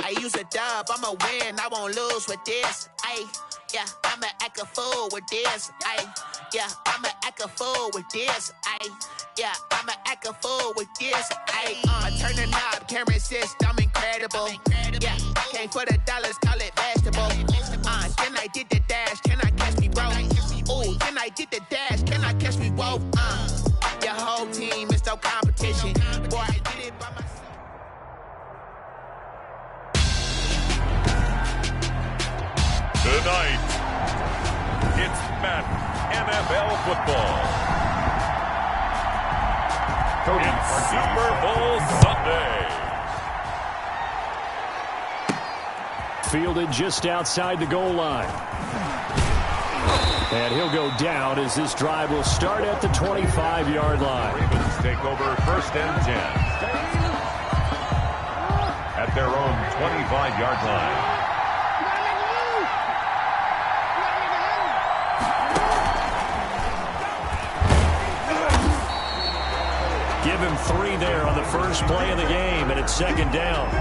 I use a dub, I'ma win, I won't lose with this. Yeah, I'ma act a fool with this. Yeah, I'ma act a fool with this. Yeah, I'ma act a fool with this. I turn the knob, camera assist, I'm incredible. Yeah, came for the dollars, call it vegetable. Then I did the dash, can I catch me, bro? Ooh, then I did the dash, can I catch me, whoa? Your whole team is no competition. Boy, I did it by myself. Tonight, it's Madden NFL football. It's Super Bowl Sunday. Fielded just outside the goal line. And he'll go down as this drive will start at the 25-yard line. Ravens take over first and 10. At their own 25-yard line. Give him 3 there on the first play of the game, and it's second down.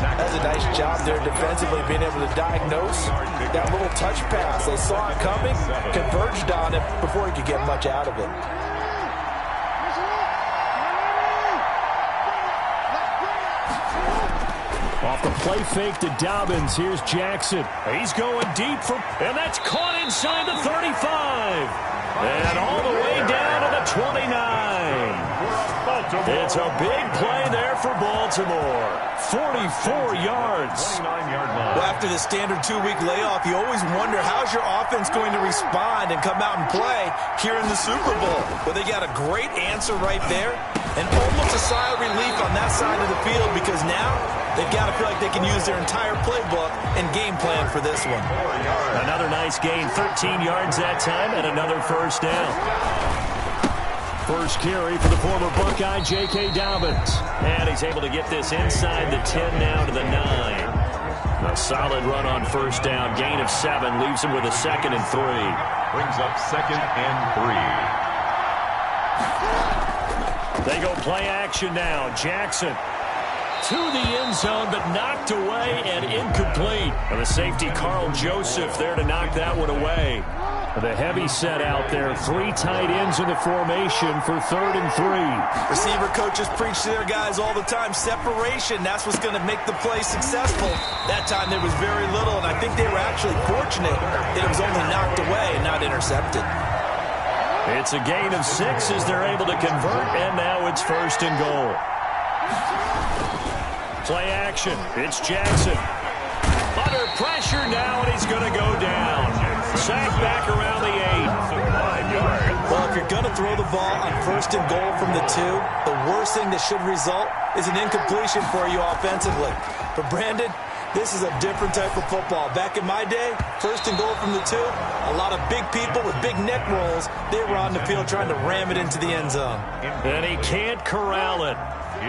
That's a nice job there defensively, being able to diagnose that little touch pass. They saw it coming, converged on it before he could get much out of it. Off the play fake to Dobbins, here's Jackson. He's going deep, and that's caught inside the 35. And all the way down to the 29. It's a big play there for Baltimore. 44 yards. Well, after the standard 2-week layoff, you always wonder how's your offense going to respond and come out and play here in the Super Bowl. Well, they got a great answer right there and almost a sigh of relief on that side of the field because now they've got to feel like they can use their entire playbook and game plan for this one. Another nice gain, 13 yards that time, and another first down. First carry for the former Buckeye, J.K. Dobbins. And he's able to get this inside the 10 now to the 9. A solid run on first down. Gain of 7 leaves him with a 2nd and 3. Brings up 2nd and 3. They go play action now. Jackson to the end zone, but knocked away and incomplete. And the safety, Carl Joseph, there to knock that one away. The heavy set out there. 3 tight ends in the formation for 3rd and 3. Receiver coaches preach to their guys all the time. Separation, that's what's going to make the play successful. That time there was very little, and I think they were actually fortunate that it was only knocked away and not intercepted. It's a gain of 6 as they're able to convert, and now it's 1st and goal. Play action. It's Jackson. Under pressure now, and he's going to go down. Sacked back around the 8. Well, if you're going to throw the ball on 1st and goal from the 2, the worst thing that should result is an incompletion for you offensively. But Brandon, this is a different type of football. Back in my day, 1st and goal from the 2, a lot of big people with big neck rolls, they were on the field trying to ram it into the end zone. And he can't corral it.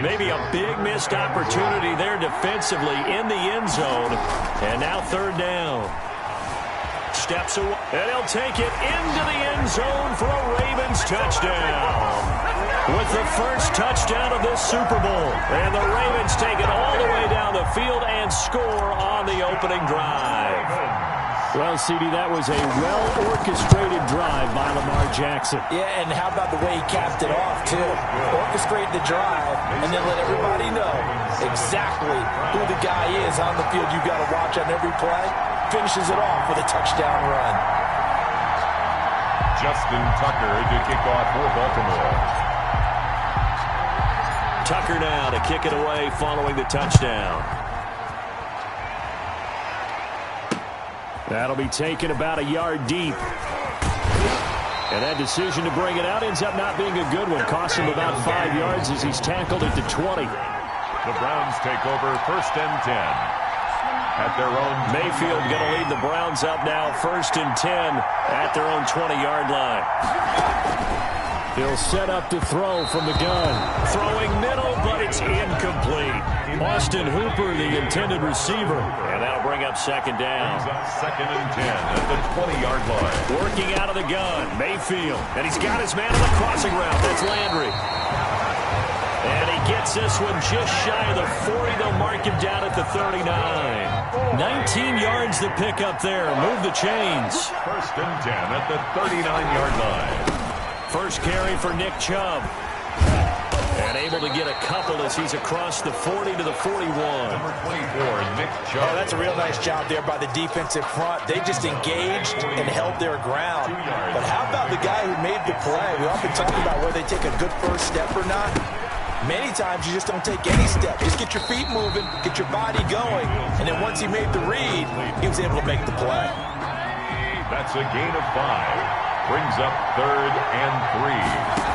Maybe a big missed opportunity there defensively in the end zone. And now 3rd down. Steps away, and he'll take it into the end zone for a Ravens touchdown. With the first touchdown of this Super Bowl. And the Ravens take it all the way down the field and score on the opening drive. Well, CD, that was a well-orchestrated drive by Lamar Jackson. Yeah, and how about the way he capped it off, too? Orchestrate the drive and then let everybody know exactly who the guy is on the field you've got to watch on every play. Finishes it off with a touchdown run. Justin Tucker to kick off for Baltimore. Tucker now to kick it away following the touchdown. That'll be taken about a yard deep. And that decision to bring it out ends up not being a good one. Costs him about 5 yards as he's tackled at the 20. The Browns take over 1st and 10. At their own. Mayfield going to lead the Browns up now 1st and 10 at their own 20-yard line. He'll set up to throw from the gun. Throwing middle, but it's incomplete. Austin Hooper, the intended receiver. And that'll bring up 2nd down. 2nd and 10 at the 20-yard line. Working out of the gun, Mayfield. And he's got his man on the crossing route. That's Landry. And he gets this one just shy of the 40. They'll mark him down at the 39. 19 yards to pick up there. Move the chains. First and 10 at the 39-yard line. First carry for Nick Chubb. And able to get a couple as he's across the 40 to the 41. Number 24, Nick Chubb. Yeah, that's a real nice job there by the defensive front. They just engaged and held their ground. But how about the guy who made the play? We often talk about whether they take a good first step or not. Many times you just don't take any step. Just get your feet moving, get your body going. And then once he made the read, he was able to make the play. That's a gain of 5. Brings up 3rd and 3.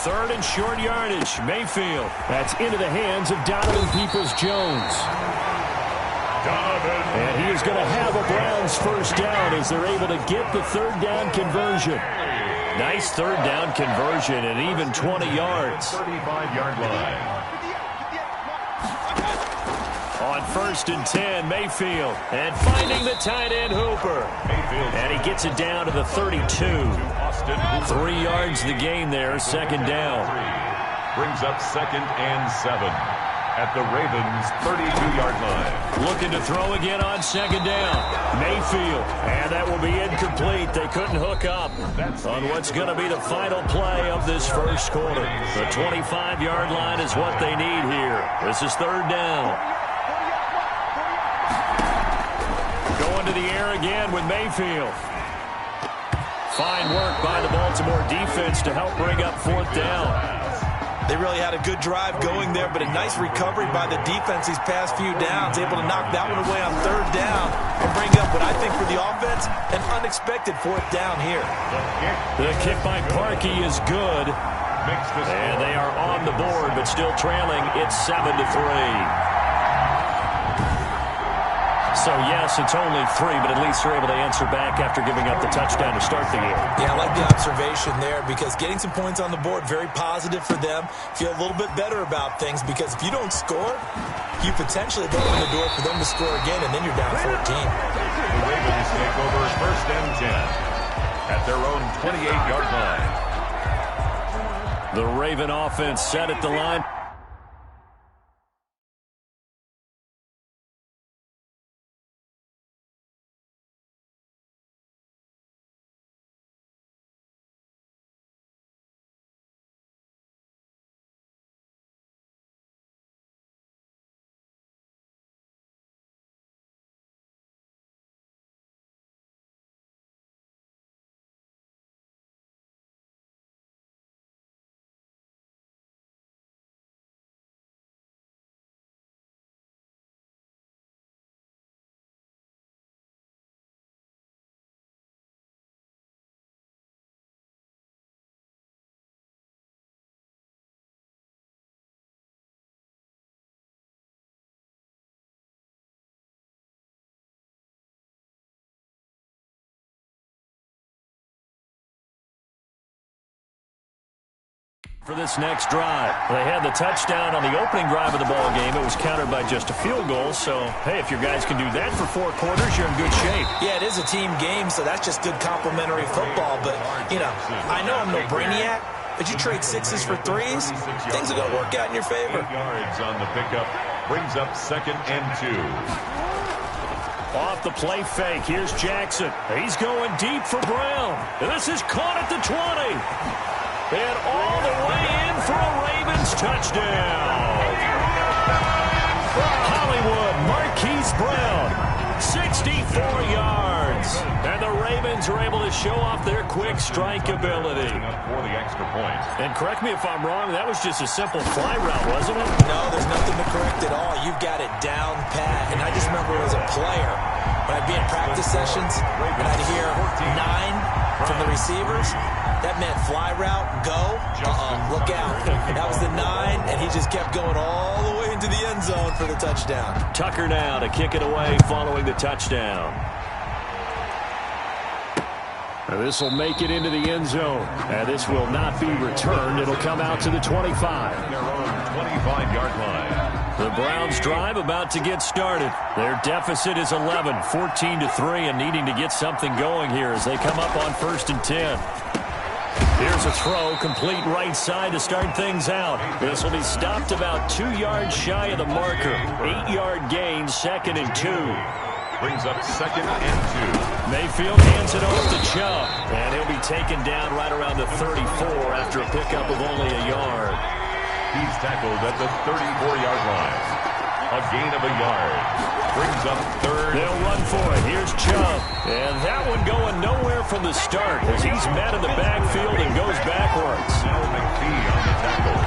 Third and short yardage. Mayfield. That's into the hands of Donovan Peoples-Jones. And he is going to have a Browns first down as they're able to get the third down conversion. Nice third down conversion and even 20 yards. 35-yard line. On first and 10, Mayfield. And finding the tight end, Hooper. And he gets it down to the 32. 3 yards the gain there, second down. Brings up 2nd and 7 at the Ravens' 32-yard line. Looking to throw again on second down. Mayfield. And that will be incomplete. They couldn't hook up on what's going to be the final play of this first quarter. The 25-yard line is what they need here. This is third down. Going to the air again with Mayfield. Fine work by the Baltimore defense to help bring up fourth down. They really had a good drive going there, but a nice recovery by the defense these past few downs. Able to knock that one away on third down and bring up what I think for the offense, an unexpected fourth down here. The kick by Parkey is good. And they are on the board, but still trailing. It's 7-3. So, yes, it's only 3, but at least they're able to answer back after giving up the touchdown to start the game. Yeah, I like the observation there because getting some points on the board, very positive for them. Feel a little bit better about things because if you don't score, you potentially open the door for them to score again, and then you're down 14. The Ravens take over first and 10 at their own 28-yard line. The Raven offense set at the line. For this next drive, they had the touchdown on the opening drive of the ball game. It was countered by just a field goal. So, hey, if your guys can do that for 4 quarters, you're in good shape. Yeah, it is a team game, so that's just good complimentary football. But, you know, I know I'm no brainiac, but you trade 6s for 3s, things are going to work out in your favor. 8 yards on the pickup. Brings up 2nd and 2. Off the play fake, here's Jackson. He's going deep for Brown. And this is caught at the 20. And all the way in for a Ravens touchdown. Hollywood, Marquise Brown, 64 yards. And the Ravens are able to show off their quick strike ability. For the extra point. And correct me if I'm wrong, that was just a simple fly route, wasn't it? No, there's nothing to correct at all. You've got it down pat. And I just remember as a player, when I'd be in practice sessions, and I'd hear 9 from the receivers, that meant fly route, go, look out. That was the 9, and he just kept going all the way into the end zone for the touchdown. Tucker now to kick it away following the touchdown. This will make it into the end zone. And this will not be returned. It'll come out to the 25. Their own 25-yard line. The Browns drive about to get started. Their deficit is 11, 14-3, and needing to get something going here as they come up on first and 10. Here's a throw, complete right side to start things out. This will be stopped about 2 yards shy of the marker. 8-yard gain, 2nd and 2. Brings up 2nd and 2. Mayfield hands it off to Chubb, and he'll be taken down right around the 34 after a pickup of only a yard. He's tackled at the 34-yard line. A gain of a yard. Brings up 3rd. They'll run for it. Here's Chubb. And that one going nowhere from the start as he's met in the backfield and goes backwards.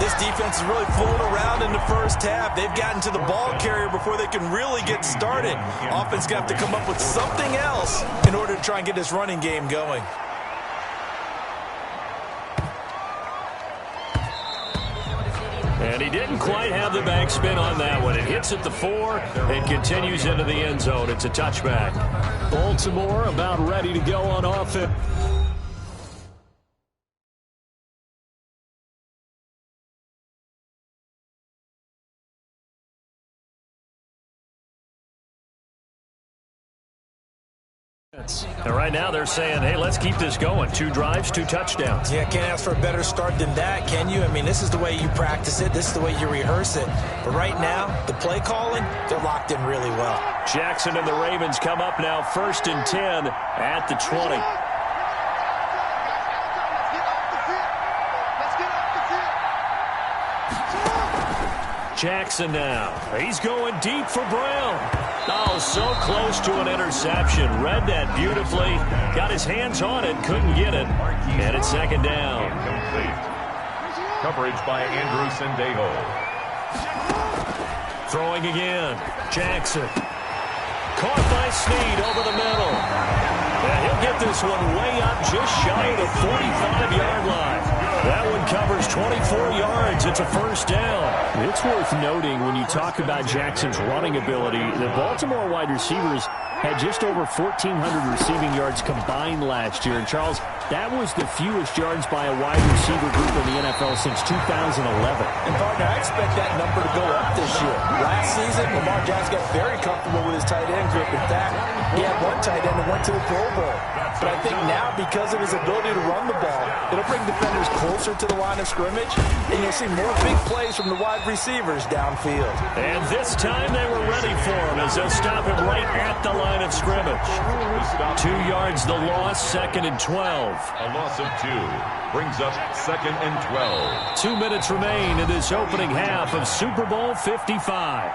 This defense is really fooling around in the first half. They've gotten to the ball carrier before they can really get started. Offense going to have to come up with something else in order to try and get this running game going. And he didn't quite have the backspin on that one. It hits at the 4 and continues into the end zone. It's a touchback. Baltimore about ready to go on offense. And right now they're saying, hey, let's keep this going. 2 drives, 2 touchdowns. Yeah, can't ask for a better start than that, can you? I mean, this is the way you practice it. This is the way you rehearse it. But right now, the play calling, they're locked in really well. Jackson and the Ravens come up now 1st and 10 at the 20. Jackson now. He's going deep for Brown. Oh, so close to an interception. Read that beautifully. Got his hands on it, couldn't get it. And it's 2nd down. Coverage by Andrew Sendejo. Throwing again. Jackson. Caught by Snead over the middle. And he'll get this one way up just shy of the 45-yard line. That one covers 24 yards. It's a 1st down. It's worth noting when you talk about Jackson's running ability, the Baltimore wide receivers had just over 1,400 receiving yards combined last year. And, Charles, that was the fewest yards by a wide receiver group in the NFL since 2011. And, partner, I expect that number to go up this year. Last season, Lamar Jackson got very comfortable with his tight end group. In fact, he had one tight end that went to the Pro Bowl. But I think now, because of his ability to run the ball, it'll bring defenders closer to the line of scrimmage, and you'll see more big plays from the wide receivers downfield. And this time they were ready for him as they'll stop him right at the line of scrimmage. 2 yards the loss, 2nd and 12. A loss of 2 brings up 2nd and 12. 2 minutes remain in this opening half of Super Bowl 55.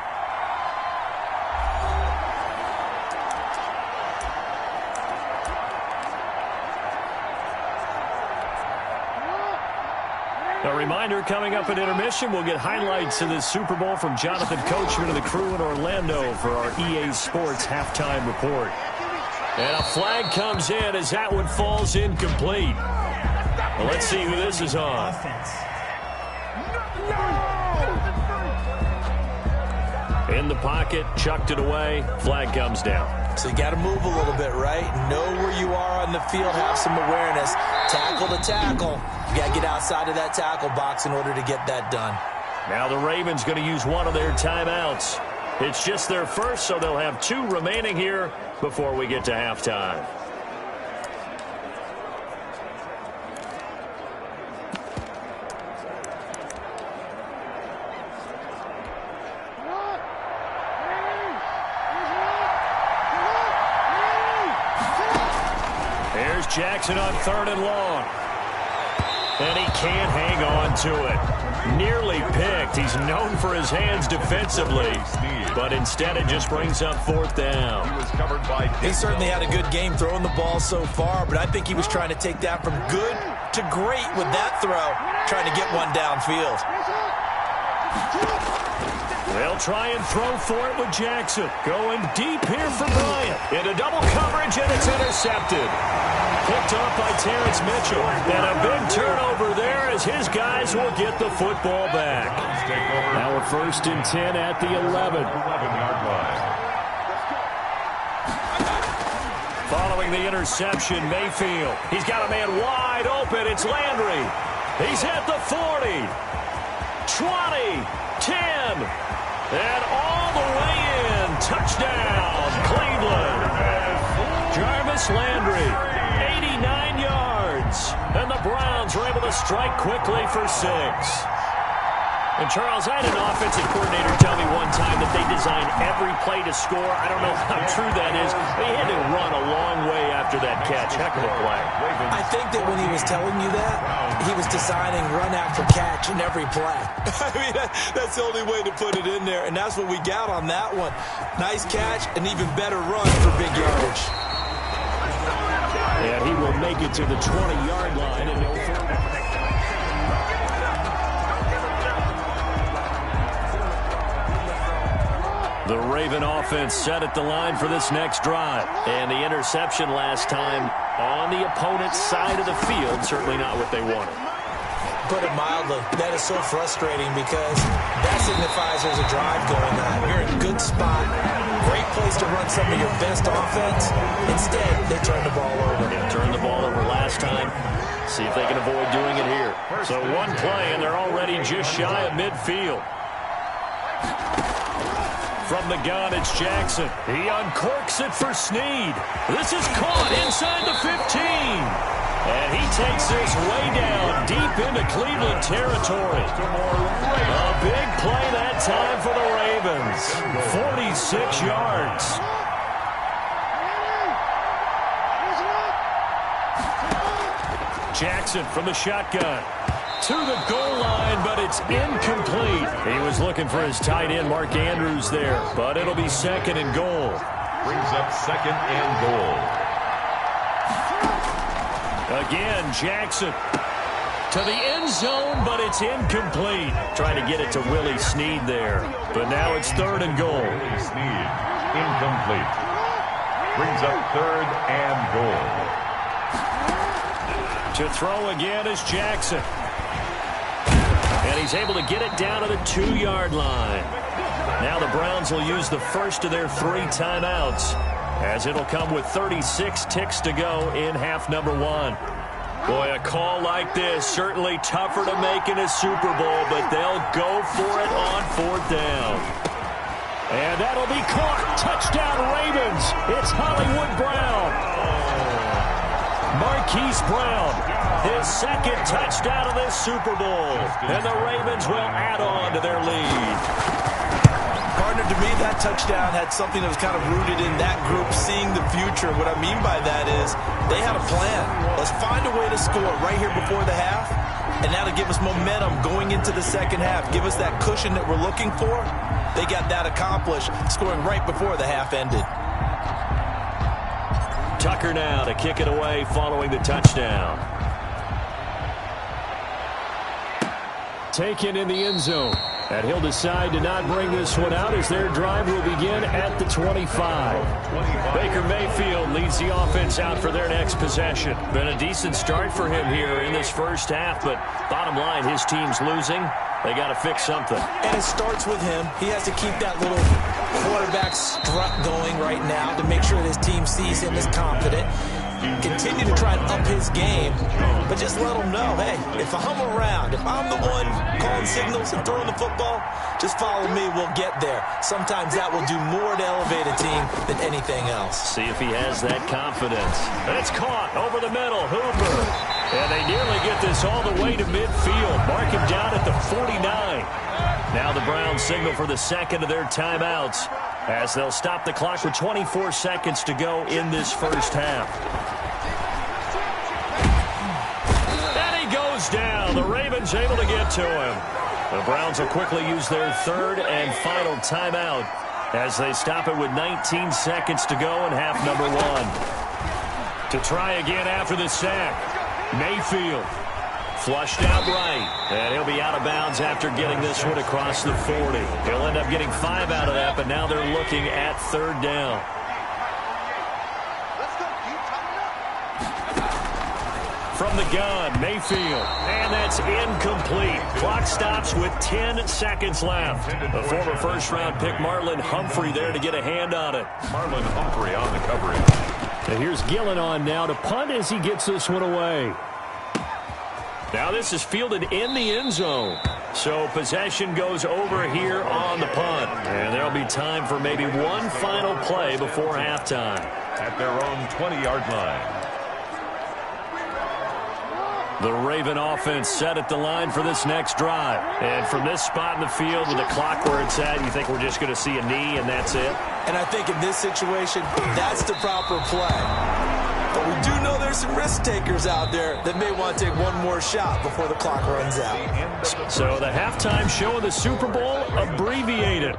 A reminder, coming up at intermission, we'll get highlights of this Super Bowl from Jonathan Coachman and the crew in Orlando for our EA Sports halftime report. And a flag comes in as that one falls incomplete. Well, let's see who this is on. In the pocket, chucked it away, flag comes down. So you got to move a little bit, right? Know where you are on the field, have some awareness. Tackle to tackle. You got to get outside of that tackle box in order to get that done. Now the Ravens going to use one of their timeouts. It's just their first, so they'll have 2 remaining here before we get to halftime. Here's Jackson on 3rd and long. And he can't hang on to it. Nearly picked. He's known for his hands defensively. But instead it just brings up 4th down. He certainly had a good game throwing the ball so far, but I think he was trying to take that from good to great with that throw, trying to get one downfield. They'll try and throw for it with Jackson. Going deep here for Bryant. Into double coverage, and it's intercepted. Picked off by Terrence Mitchell. And a big turnover there as his guys will get the football back. Now a 1st and 10 at the 11. Following the interception, Mayfield. He's got a man wide open. It's Landry. He's at the 40. 20. 10. And all the way in. Touchdown, Cleveland. Jarvis Landry, 89 yards. And the Browns are able to strike quickly for 6. And, Charles, I had an offensive coordinator tell me one time that they design every play to score. I don't know how true that is. But he had to run a long way after that catch. Heck of a play. I think that when he was telling you that, he was designing run after catch in every play. I mean, that's the only way to put it in there. And that's what we got on that one. Nice catch, an even better run for big yardage. And he will make it to the 20-yard line and no further. The Raven offense set at the line for this next drive. And the interception last time on the opponent's side of the field, certainly not what they wanted. Put it mildly, that is so frustrating because that signifies there's a drive going on. You're in a good spot, great place to run some of your best offense. Instead, they turn the ball over. They turned the ball over last time. See if they can avoid doing it here. So one play, and they're already just shy of midfield. From the gun, it's Jackson. He uncorks it for Snead. This is caught inside the 15. And he takes this way down deep into Cleveland territory. A big play that time for the Ravens. 46 yards. Jackson from the shotgun. To the goal line, but it's incomplete. He was looking for his tight end, Mark Andrews, there, but it'll be 2nd and goal. Brings up 2nd and goal. Again, Jackson to the end zone, but it's incomplete. Trying to get it to Willie Snead there, but now it's 3rd and goal. Willie Snead, incomplete. Brings up 3rd and goal. To throw again is Jackson. And he's able to get it down to the 2-yard line. Now the Browns will use the first of their 3 timeouts, as it'll come with 36 ticks to go in half number 1. Boy, a call like this, certainly tougher to make in a Super Bowl, but they'll go for it on 4th down. And that'll be caught. Touchdown Ravens. It's Hollywood Brown. Marquise Brown, his 2nd touchdown of this Super Bowl. And the Ravens will add on to their lead. Partner, to me, that touchdown had something that was kind of rooted in that group seeing the future. What I mean by that is they had a plan. Let's find a way to score right here before the half. And now to give us momentum going into the second half, give us that cushion that we're looking for. They got that accomplished, scoring right before the half ended. Tucker now to kick it away following the touchdown. Taken in the end zone. And he'll decide to not bring this one out as their drive will begin at the 25. Baker Mayfield leads the offense out for their next possession. Been a decent start for him here in this first half, but bottom line, his team's losing. They got to fix something. And it starts with him. He has to keep that little quarterback strut going right now to make sure that his team sees him as confident. Continue to try and up his game, but just let him know, hey, if I'm around, if I'm the one calling signals and throwing the football, just follow me, we'll get there. Sometimes that will do more to elevate a team than anything else. See if he has that confidence. And it's caught over the middle, Hooper. And they nearly get this all the way to midfield. Mark him down at the 49. Now the Browns signal for the 2nd of their timeouts as they'll stop the clock with 24 seconds to go in this first half. And he goes down. The Ravens able to get to him. The Browns will quickly use their 3rd and final timeout as they stop it with 19 seconds to go in half number 1. To try again after the sack, Mayfield flushed out right, and he'll be out of bounds after getting this one across the 40. He'll end up getting 5 out of that, but now they're looking at 3rd down. From the gun, Mayfield, and that's incomplete. Clock stops with 10 seconds left. The former first-round pick Marlon Humphrey there to get a hand on it. Marlon Humphrey on the coverage. And here's Gillen on now to punt as he gets this one away. Now this is fielded in the end zone. So possession goes over here on the punt. And there'll be time for maybe one final play before halftime. At their own 20-yard line. The Raven offense set at the line for this next drive. And from this spot in the field with the clock where it's at, you think we're just going to see a knee and that's it? And I think in this situation, that's the proper play. But we do know there's some risk takers out there that may want to take one more shot before the clock runs out. So the halftime show of the Super Bowl abbreviated.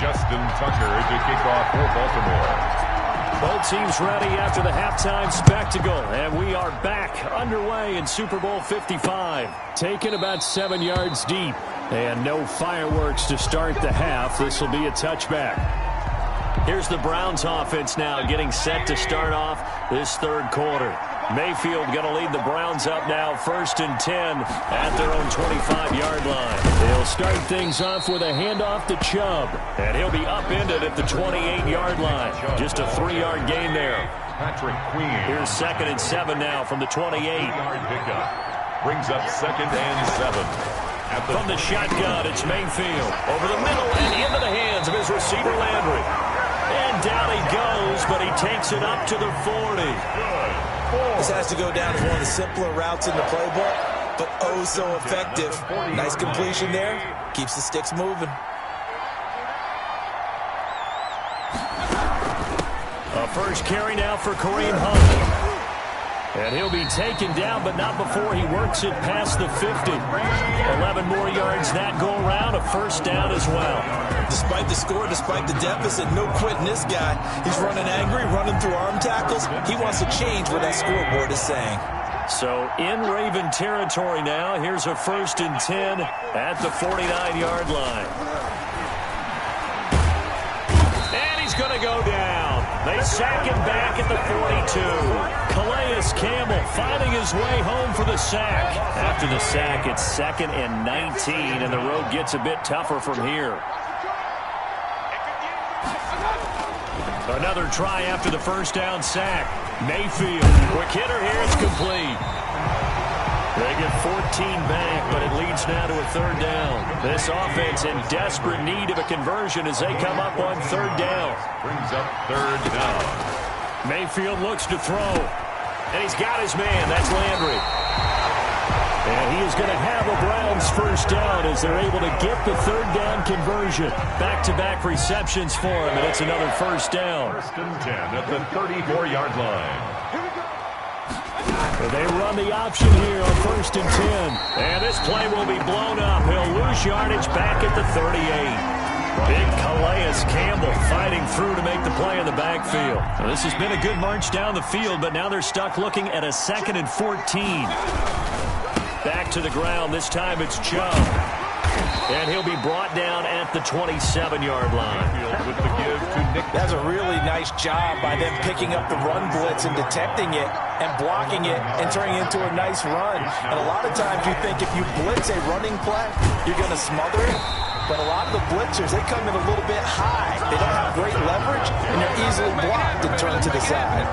Justin Tucker to kick off for Baltimore. Both teams ready after the halftime spectacle, and we are back underway in Super Bowl 55. Taken about 7 yards deep, and no fireworks to start the half. This will be a touchback. Here's the Browns offense now getting set to start off this third quarter. Mayfield going to lead the Browns up now, 1st and 10 at their own 25-yard line. They'll start things off with a handoff to Chubb. And he'll be upended at the 28-yard line. Just a 3-yard gain there. Patrick Queen. Here's 2nd and 7 now from the 28-yard pickup. Brings up 2nd and 7. From the shotgun, it's Mayfield. Over the middle and into the hands of his receiver, Landry. And down he goes, but he takes it up to the 40. This has to go down as one of the simpler routes in the playbook, but oh so effective. Nice completion there. Keeps the sticks moving. A first carry now for Kareem Hunt. And he'll be taken down, but not before he works it past the 50. 11 more yards that go around, a first down as well. Despite the score, despite the deficit, no quitting this guy. He's running angry, running through arm tackles. He wants to change what that scoreboard is saying. So in Raven territory now, here's a 1st and 10 at the 49-yard line. And he's going to go down. They sack him back at the 42. Calais Campbell finding his way home for the sack. After the sack, it's 2nd and 19, and the road gets a bit tougher from here. Another try after the first down sack. Mayfield, quick hitter here, it's complete. They get 14 back, but it leads now to a 3rd down. This offense in desperate need of a conversion as they come up on 3rd down. Brings up 3rd down. Mayfield looks to throw. And he's got his man. That's Landry. And he is going to have a Browns first down as they're able to get the third down conversion. Back-to-back receptions for him, and it's another first down. First and 10 at the 34-yard line. They run the option here on first and 10. And this play will be blown up. He'll lose yardage back at the 38. Big Calais Campbell fighting through to make the play in the backfield. Now, this has been a good march down the field, but now they're stuck looking at a 2nd and 14. Back to the ground. This time it's Chubb. And he'll be brought down at the 27-yard line. With the give to Nick. That's a really nice job by them picking up the run blitz and detecting it and blocking it and turning it into a nice run. And a lot of times you think if you blitz a running play, you're going to smother it. But a lot of the blitzers, they come in a little bit high. They don't have great leverage, and they're easily blocked and turned to the side.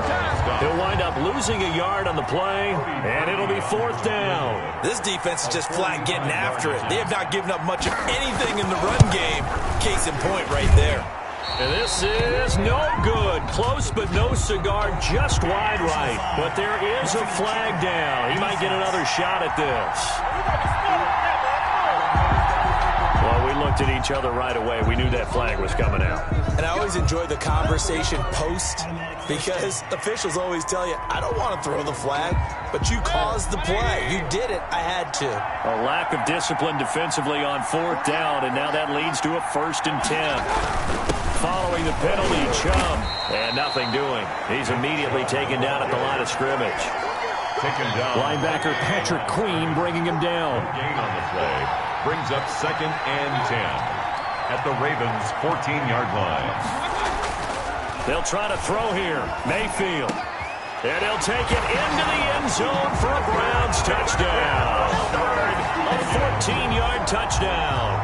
He'll wind up losing a yard on the play, and it'll be 4th down. This defense is just flat getting after it. They have not given up much of anything in the run game. Case in point right there. And this is no good. Close but no cigar, just wide right. But there is a flag down. He might get another shot at this. Well, we looked at each other right away. We knew that flag was coming out. And I always enjoy the conversation post because officials always tell you, I don't want to throw the flag, but you caused the play. You did it. I had to. A lack of discipline defensively on 4th down, and now that leads to a 1st and 10. Following the penalty, Chubb, and nothing doing. He's immediately taken down at the line of scrimmage. Taken down. Linebacker Patrick Queen bringing him down. Gain on the play. Brings up 2nd and 10 at the Ravens' 14-yard line. They'll try to throw here. Mayfield. And he'll take it into the end zone for a Browns touchdown. A 14-yard touchdown.